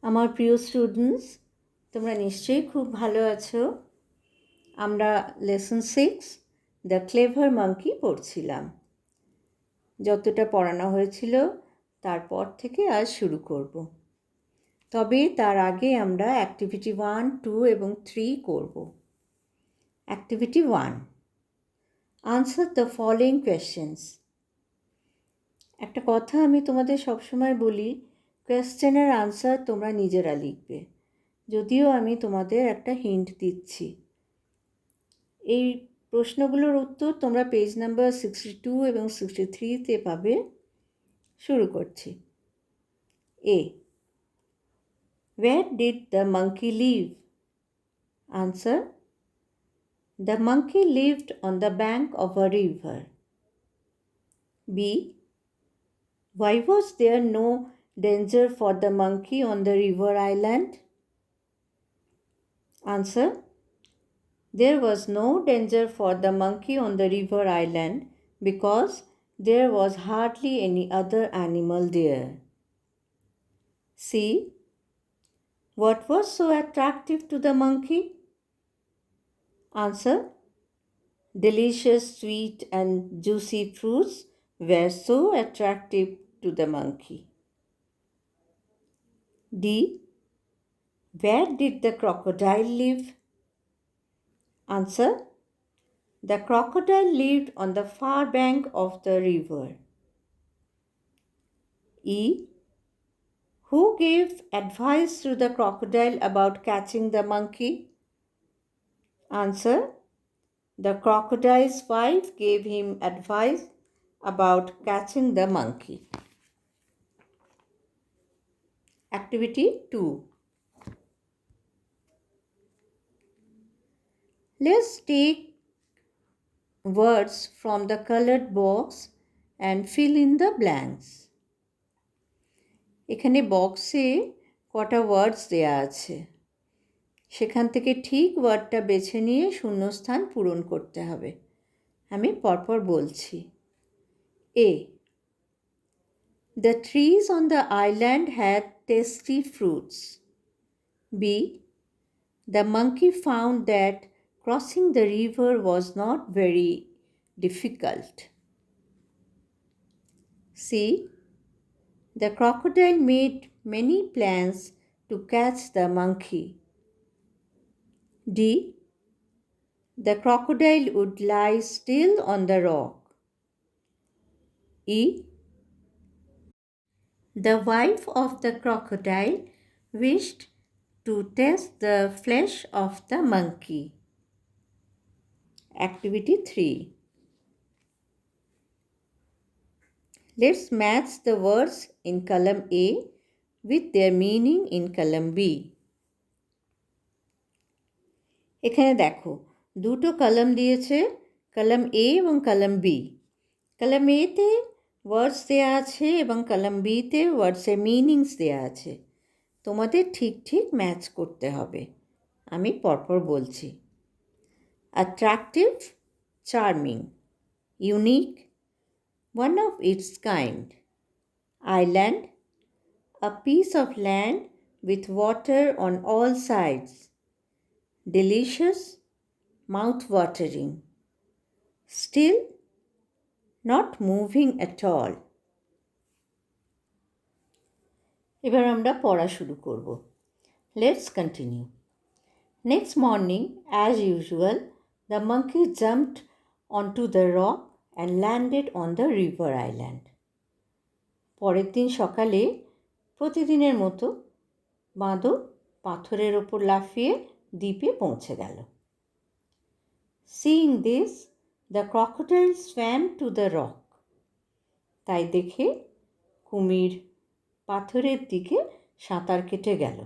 আমার প্রিয় স্টুডেন্টস, তোমরা নিশ্চয়ই খুব ভালো আছো। আমরা লেসন 6 দ্য ক্লেভার মাঙ্কি পড়ছিলাম। যতটা পড়ানো হয়েছিল তারপর থেকে আজ শুরু করব। তবে তার আগে আমরা অ্যাক্টিভিটি 1, 2 এবং 3 করব। Activity 1, answer the following questions. একটা কথা আমি তোমাদের সবসময় বলি, কোয়েশ্চেনের আনসার তোমরা নিজেরা লিখবে, যদিও আমি তোমাদের একটা হিন্ট দিচ্ছি। এই প্রশ্নগুলোর উত্তর তোমরা পেজ নাম্বার 62 এবং 63-তে পাবে। শুরু করছি। এ, where did the monkey live? Answer, the monkey lived on the bank of a river. B, why was there no danger for the monkey on the river island? Answer, there was no danger for the monkey on the river island because there was hardly any other animal there. C, what was so attractive to the monkey? Answer, delicious, sweet and juicy fruits were so attractive to the monkey. D, where did the crocodile live? Answer, the crocodile lived on the far bank of the river. E, who gave advice to the crocodile about catching the monkey? Answer, the crocodile's wife gave him advice about catching the monkey. Activity 2. Let's take words from the colored box and fill in the blanks. এখানে বক্সে কটা ওয়ার্ডস দেয়া আছে, সেখান থেকে ঠিক ওয়ার্ডটা বেছে নিয়ে শূন্যস্থান পূরণ করতে হবে। আমি পরপর বলছি। A, the trees on the island had tasty fruits. B, the monkey found that crossing the river was not very difficult. C, the crocodile made many plans to catch the monkey. D, the crocodile would lie still on the rock. E, the wife of the crocodile wished to taste the flesh of the monkey. Activity 3. Let's match the words in column A with their meaning in column B. এখানে দেখো দুটো column দিয়েছে, column A এবং column B। Column Aতে ওয়ার্ডস দেওয়া আছে এবং column Bতে ওয়ার্ডসের meanings দেওয়া আছে। তোমাদের ঠিক ঠিক ম্যাচ করতে হবে। আমি পরপর বলছি। Attractive, charming, unique, one of its kind. Island, a piece of land with water on all sides. Delicious, mouth-watering. Still, not moving at all. এবার আমরা পড়া শুরু করব। Let's continue. Next morning, as usual, the monkey jumped onto the rock and landed on the river island. পরের দিন সকালে প্রতিদিনের মতো বাঁদর পাথরের ওপর লাফিয়ে দ্বীপে পৌঁছে গেল। Seeing this, the crocodile swam to the rock. তাই দেখে কুমির পাথরের দিকে সাঁতার কেটে গেল।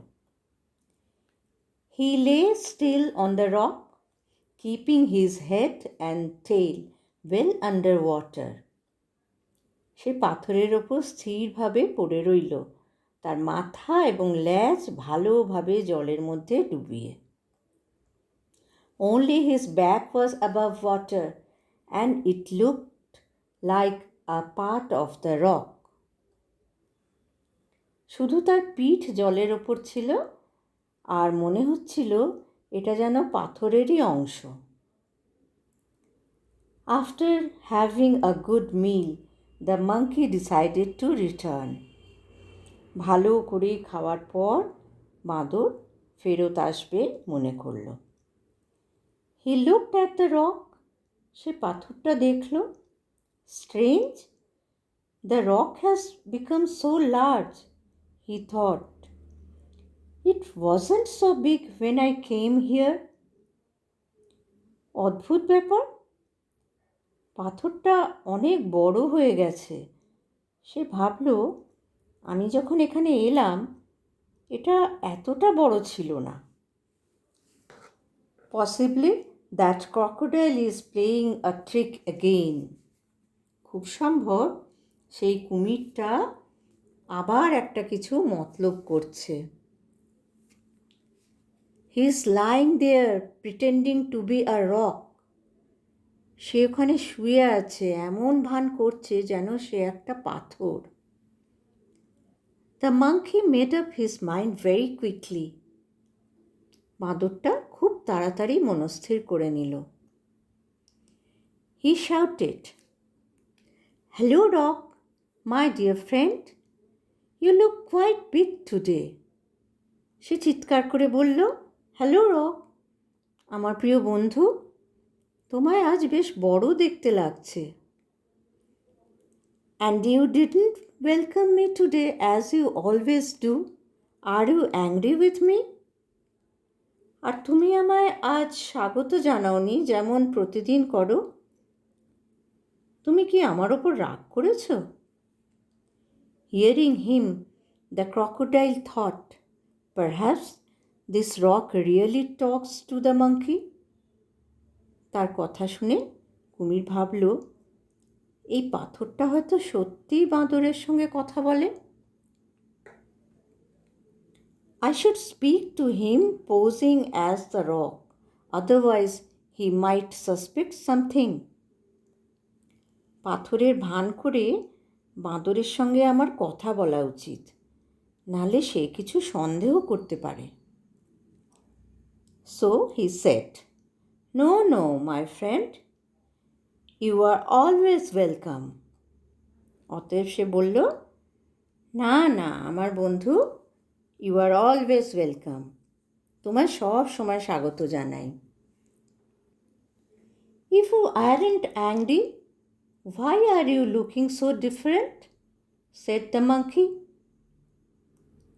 He lay still on the rock, keeping his head and tail well under water. সে পাথরের ওপর স্থিরভাবে পড়ে রইল, তার মাথা এবং লেজ ভালোভাবে জলের মধ্যে ডুবিয়ে। Only his back was above water and it looked like a part of the rock. শুধু তার পিঠ জলের ওপর ছিল, আর মনে হচ্ছিল এটা যেন পাথরেরই অংশ। After having a good meal, the monkey decided to return. ভালো করে খাওয়ার পর বাঁদর ফেরত আসবে মনে করল। He looked at the rock. সে পাথরটা দেখল। Strange, the rock has become so large, he thought. It wasn't so big when I came here. অদ্ভুত ব্যাপার, পাথরটা অনেক বড় হয়ে গেছে। সে ভাবল, আমি যখন এখানে এলাম এটা এতটা বড় ছিল না। Possibly that crocodile is playing a trick again. খুব সম্ভব সেই কুমিরটা আবার একটা কিছু মতলব করছে। He is lying there pretending to be a rock. সে ওখানে শুয়ে আছে, এমন ভান করছে যেন সে একটা পাথর। The monkey made up his mind very quickly. বাঁদরটা খুব তাড়াতাড়ি মনস্থির করে নিল। He shouted, "Hello, rock, my dear friend. You look quite big today." সে চিৎকার করে বলল, হ্যালো রক, আমার প্রিয় বন্ধু, তোমায় আজ বেশ বড় দেখতে লাগছে। And you didn't welcome me today as you always do. Are you angry with me? আর তুমি আমায় আজ স্বাগত জানাওনি যেমন প্রতিদিন করো। তুমি কি আমার ওপর রাগ করেছ? Hearing him, the crocodile thought, perhaps this rock really talks to the monkey. তার কথা শুনে কুমির ভাবল, এই পাথরটা হয়তো সত্যিই বাঁদরের সঙ্গে কথা বলে। I should speak to him posing as the rock, otherwise he might suspect something. পাথরের ভান করে বাঁদরের সঙ্গে আমার কথা বলা উচিত, নালে সে কিছু সন্দেহ করতে পারে। So he said, "No, no, my friend. You are always welcome." অতএব সে বলল, না না আমার বন্ধু, ইউ আর অলওয়েজ ওয়েলকাম, তোমায় সব সময় স্বাগত জানাই। If you aren't angry, why are you looking so different? said the monkey.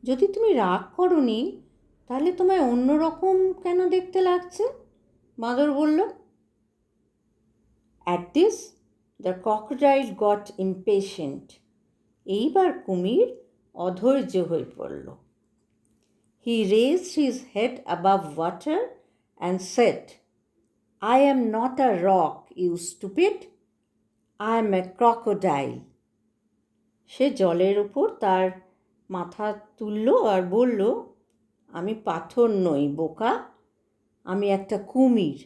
যদি তুমি রাগ করোনি তাহলে তোমায় অন্যরকম কেন দেখতে লাগছে? বাঁদর বলল। At this, the crocodile got impatient. এইবার কুমির অধৈর্য হয়ে পড়ল। He raised his head above water and said, "I am not a rock, you stupid. I am a crocodile." সে জলের উপর তার মাথা তুলল আর বলল, আমি পাথর নই বোকা, আমি একটা কুমির।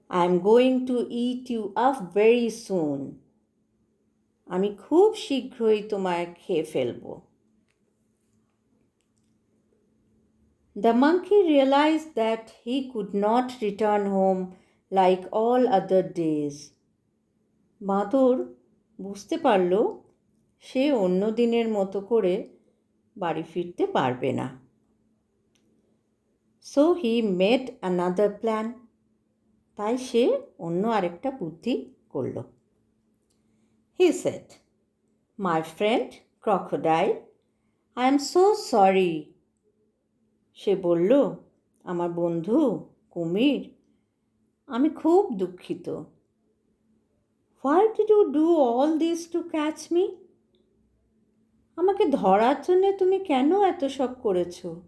I am going to eat you up very soon. আমি খুব শীঘ্রই তোমায় খেয়ে ফেলব। The monkey realized that he could not return home like all other days. বাঁদর বুঝতে পারল সে অন্য দিনের মতো করে বাড়ি ফিরতে পারবে না। So he made another plan. তাই সে অন্য আরেকটা বুদ্ধি করল। He said, "My friend crocodile, I am so sorry." সে বলল, আমার বন্ধু কুমির, আমি খুব দুঃখিত। Why did you do all this to catch me? আমাকে ধরার জন্য তুমি কেন এত সব করেছো?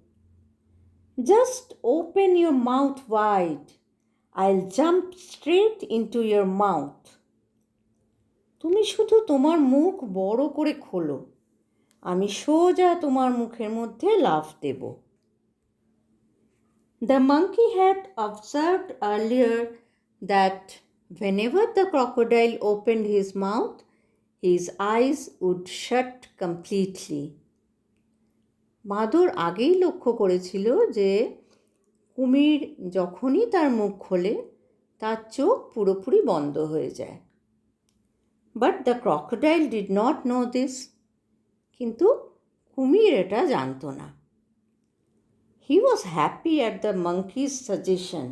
Just open your mouth wide. I'll jump straight into your mouth. তুমি শুধু তোমার মুখ বড় করে খোলো, আমি সোজা তোমার মুখের মধ্যে লাফ দেব। The monkey had observed earlier that whenever the crocodile opened his mouth, his eyes would shut completely. বাঁদর আগেই লক্ষ্য করেছিল যে কুমির যখনই তার মুখ খোলে তার চোখ পুরোপুরি বন্ধ হয়ে যায়। But the crocodile did not know this. কিন্তু কুমির এটা জানতো না। He was happy at the monkey's suggestion.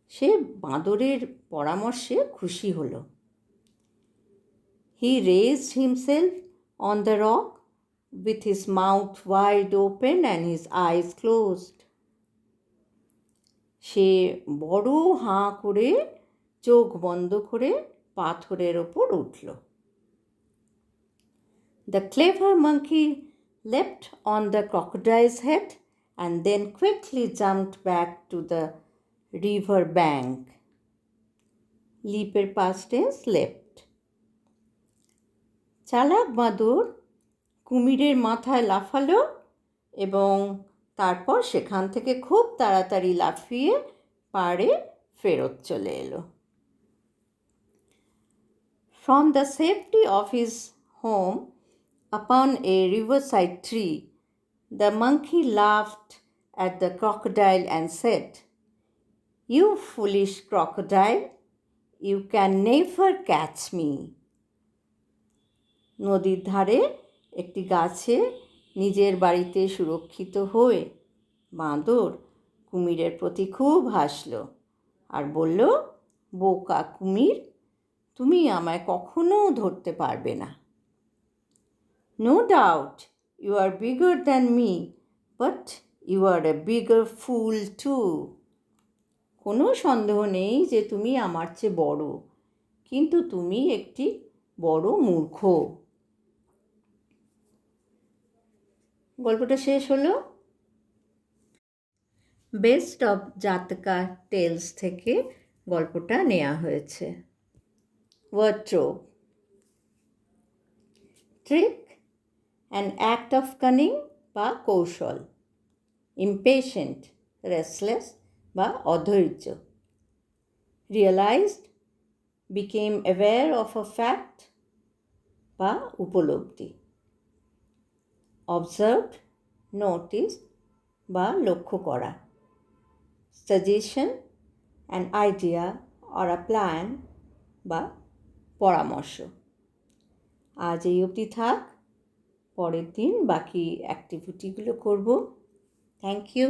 সে বাঁদরের পরামর্শে খুশি হলো। He raised himself on the rock with his mouth wide open and his eyes closed. সে বড় হাঁ করে চোখ বন্ধ করে পাথরের ওপর উঠল। The clever monkey leapt on the crocodile's head and then quickly jumped back to the river bank. Leapের past tense leapt. চালাক বাঁদর কুমিরের মাথায় লাফালো এবং তারপর সেখান থেকে খুব তাড়াতাড়ি লাফিয়ে পাড়ে ফেরত চলে এলো। From the safety of his home upon a riverside tree, the monkey laughed at the crocodile and said, "You foolish crocodile, you can never catch me." নদীর ধারে একটি গাছে নিজের বাড়িতে সুরক্ষিত হয়ে বাঁদর কুমিরের প্রতি খুব হাসল আর বলল, বোকা কুমির, তুমি আমায় কখনো ধরতে পারবে না। No doubt you are bigger than me, but you are a bigger fool too. কোনো সন্দেহ নেই যে তুমি আমার চেয়ে বড়, কিন্তু তুমি একটি বড় মূর্খ। গল্পটা শেষ হলো। বেস্ট অফ জাতকা টেলস থেকে গল্পটা নেওয়া হয়েছে। Wardrobe. Trick, an act of cunning বা কৌশল। ইমপেশেন্ট, রেস্টলেস বা অধৈর্য। Realised, became aware of a fact বা উপলব্ধি। অবজার্ভড, নোটিস বা লক্ষ্য করা। Suggestion, an idea or a plan বা পরামর্শ। আজ এই অবধি থাক, পরের দিন বাকি অ্যাক্টিভিটিগুলো করব। Thank you.